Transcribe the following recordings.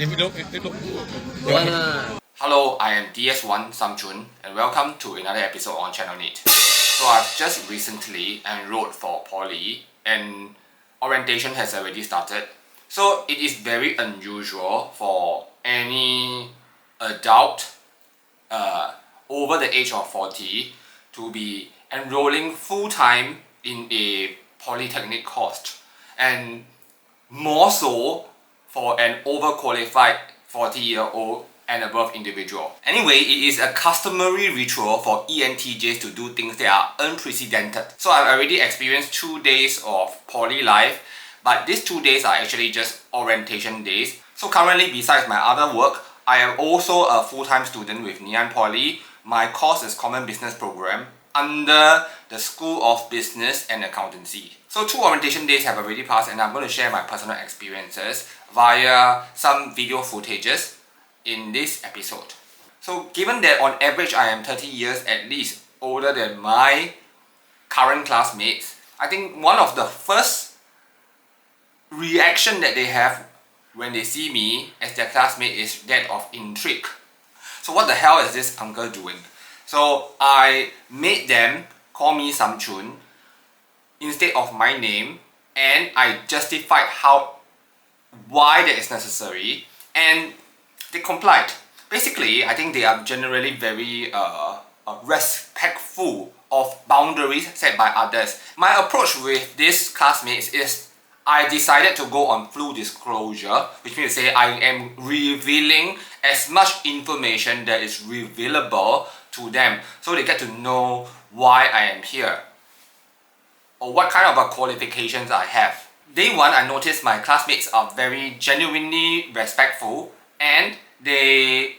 Hello, I am DS1 Samchoon and welcome to another episode on channel NITT. So I've just recently enrolled for Poly and orientation has already started. So it is very unusual for any adult over the age of 40 to be enrolling full-time in a polytechnic course, and more so for an overqualified 40-year-old and above individual. Anyway, it is a customary ritual for ENTJs to do things that are unprecedented. So I've already experienced 2 days of poly life, but these 2 days are actually just orientation days. So currently, besides my other work, I am also a full-time student with Nayeon Poly. My course is Common Business Program under the School of Business and Accountancy. So 2 orientation days have already passed and I'm going to share my personal experiences via some video footages in this episode. So given that on average I am 30 years at least older than my current classmates, I think one of the first reaction that they have when they see me as their classmate is that of intrigue. So what the hell is this uncle doing? So I made them call me Samchoon instead of my name, and I justified why that is necessary, and they complied. Basically, I think they are generally very respectful of boundaries set by others. My approach with these classmates is I decided to go on full disclosure, which means to say I am revealing as much information that is revealable to them, so they get to know why I am here or what kind of qualifications I have. Day 1, I noticed my classmates are very genuinely respectful and they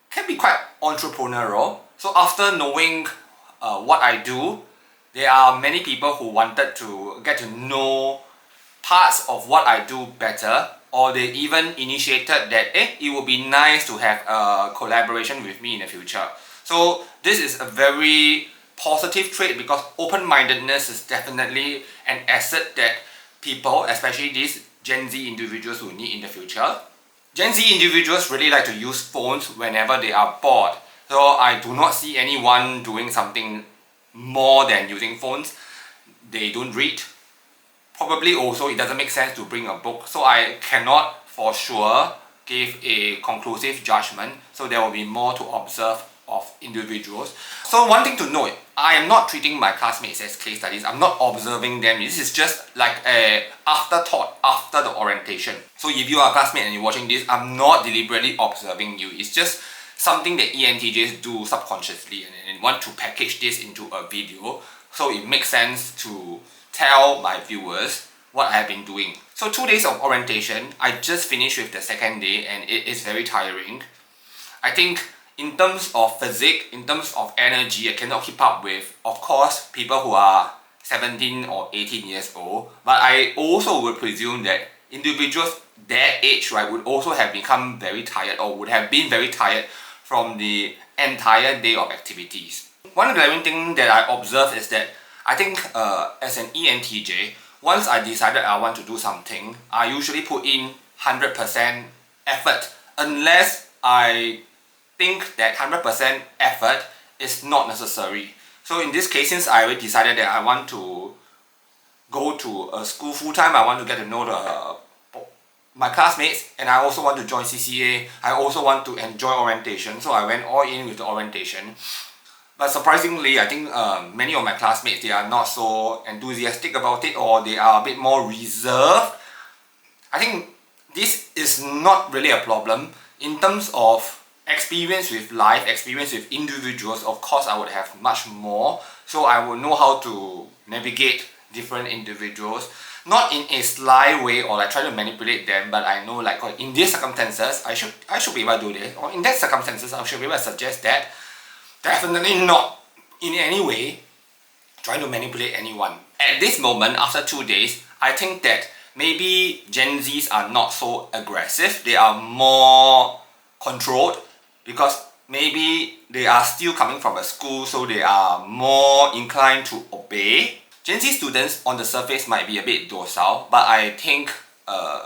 can be quite entrepreneurial. So after knowing what I do, there are many people who wanted to get to know parts of what I do better, or they even initiated that it would be nice to have a collaboration with me in the future. So this is a very positive trait because open-mindedness is definitely an asset that people, especially these Gen Z individuals, will need in the future. Gen Z individuals really like to use phones whenever they are bored. So I do not see anyone doing something more than using phones. They don't read. Probably also it doesn't make sense to bring a book. So I cannot for sure give a conclusive judgment. So there will be more to observe of individuals. So one thing to note, I am not treating my classmates as case studies. I'm not observing them. This is just like an afterthought after the orientation. So if you are a classmate and you're watching this, I'm not deliberately observing you. It's just something that ENTJs do subconsciously and want to package this into a video so it makes sense to tell my viewers what I have been doing. So 2 days of orientation, I just finished with the second day and it is very tiring. I think in terms of physique, in terms of energy, I cannot keep up with, of course, people who are 17 or 18 years old. But I also would presume that individuals their age, right, would also have become very tired or would have been very tired from the entire day of activities. One glaring thing that I observed is that I think as an ENTJ, once I decided I want to do something, I usually put in 100% effort unless I think that 100% effort is not necessary. So in this case, since I already decided that I want to go to a school full-time, I want to get to know my classmates, and I also want to join CCA, I also want to enjoy orientation, so I went all in with the orientation. But surprisingly, I think many of my classmates, they are not so enthusiastic about it, or they are a bit more reserved. I think this is not really a problem. In terms of experience with life, experience with individuals, of course I would have much more. So I would know how to navigate different individuals. Not in a sly way or like try to manipulate them, but I know like in these circumstances, I should be able to do this. Or in that circumstances, I should be able to suggest that. Definitely not in any way trying to manipulate anyone. At this moment, after 2 days, I think that maybe Gen Zs are not so aggressive. They are more controlled because maybe they are still coming from a school, so they are more inclined to obey. Gen Z students on the surface might be a bit docile, but I think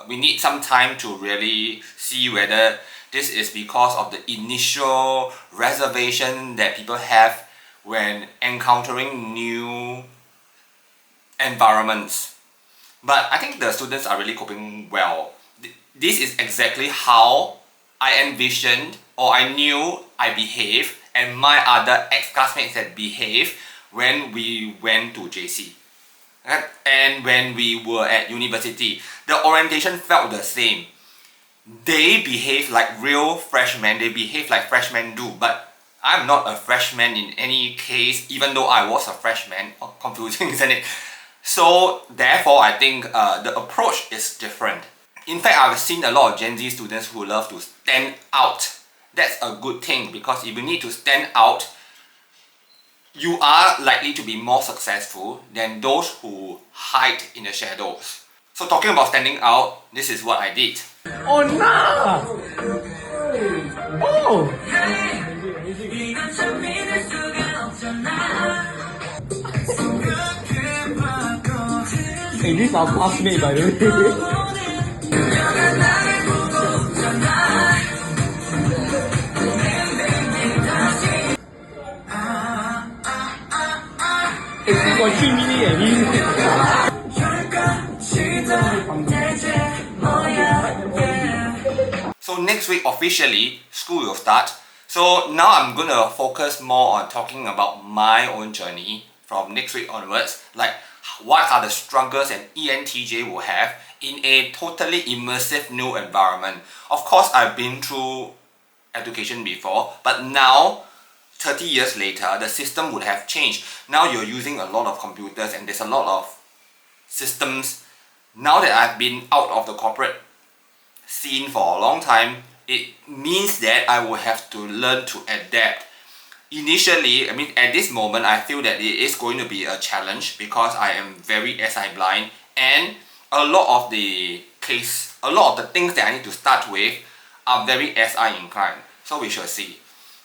we need some time to really see whether this is because of the initial reservation that people have when encountering new environments. But I think the students are really coping well. This is exactly how I envisioned or I knew I behaved and my other ex-classmates had behaved when we went to JC. And when we were at university, the orientation felt the same. They behave like real freshmen, they behave like freshmen do, but I'm not a freshman in any case, even though I was a freshman. Oh, confusing, isn't it? So therefore, I think the approach is different. In fact, I've seen a lot of Gen Z students who love to stand out. That's a good thing, because if you need to stand out, you are likely to be more successful than those who hide in the shadows. So talking about standing out, this is what I did. Oh no! Oh! Hey, this is our classmate, by the way. Hey, 3 minutes. So next week officially, school will start. So now I'm gonna focus more on talking about my own journey from next week onwards, like what are the struggles an ENTJ will have in a totally immersive new environment. Of course, I've been through education before, but now 30 years later, the system would have changed. Now you're using a lot of computers and there's a lot of systems. Now that I've been out of the corporate scene for a long time, it means that I will have to learn to adapt. Initially, I mean at this moment, I feel that it is going to be a challenge because I am very SI blind, and a lot of the things that I need to start with are very SI inclined. So we shall see.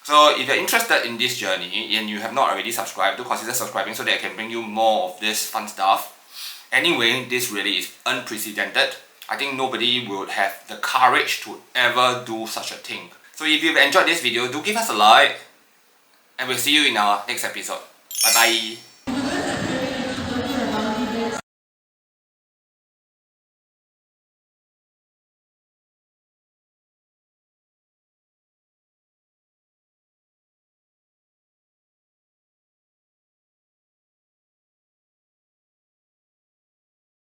So if you're interested in this journey and you have not already subscribed, do consider subscribing so that I can bring you more of this fun stuff. Anyway, this really is unprecedented. I think nobody would have the courage to ever do such a thing. So if you've enjoyed this video, do give us a like, and we'll see you in our next episode. Bye bye.